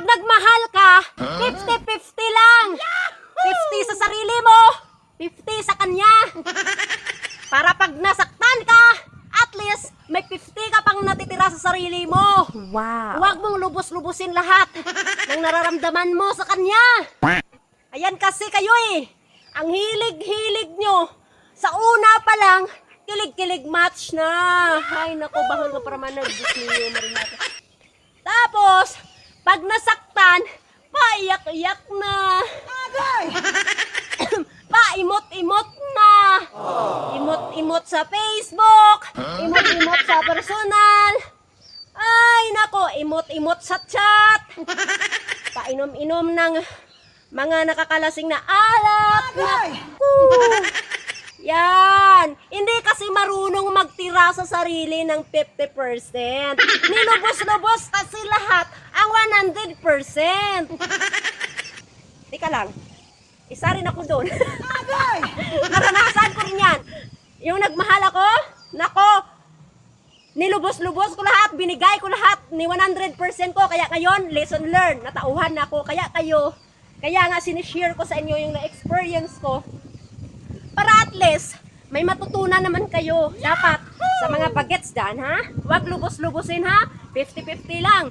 pag nagmahal ka, 50-50 lang. 50 sa sarili mo, 50 sa kanya. Para pag nasaktan ka, at least may 50 ka pang natitira sa sarili mo. Wow. Huwag mong lubos-lubusin lahat ng nararamdaman mo sa kanya. Ayan kasi kayo eh. Ang hilig-hilig nyo. Sa una pa lang, kilig-kilig match na. Ay nako, bahol ka para manag-Disney Marinata. Tapos, pag nasaktan, paiyak-iyak na. Paimot-imot na. Imot-imot sa Facebook. Imot-imot sa personal. Ay nako, imot-imot sa chat. Painom-inom ng mga nakakalasing na alak. Naku. Yan. Hindi kasi marunong magtira sa sarili ng 50%. Nilubos-lubos kasi lahat ang 100%. Tika lang. Isa rin ako doon. Naranasan ko rin yan. Yung nagmahal ako, nako, nilubos-lubos ko lahat, binigay ko lahat, ni 100% ko. Kaya ngayon, lesson learned, natauhan na ako. Kaya kayo, kaya nga sinishare ko sa inyo yung na-experience ko. Para at least, may matutunan naman kayo. Dapat, sa mga bagets dyan, ha? Huwag lubos-lubusin, ha? 50-50 lang.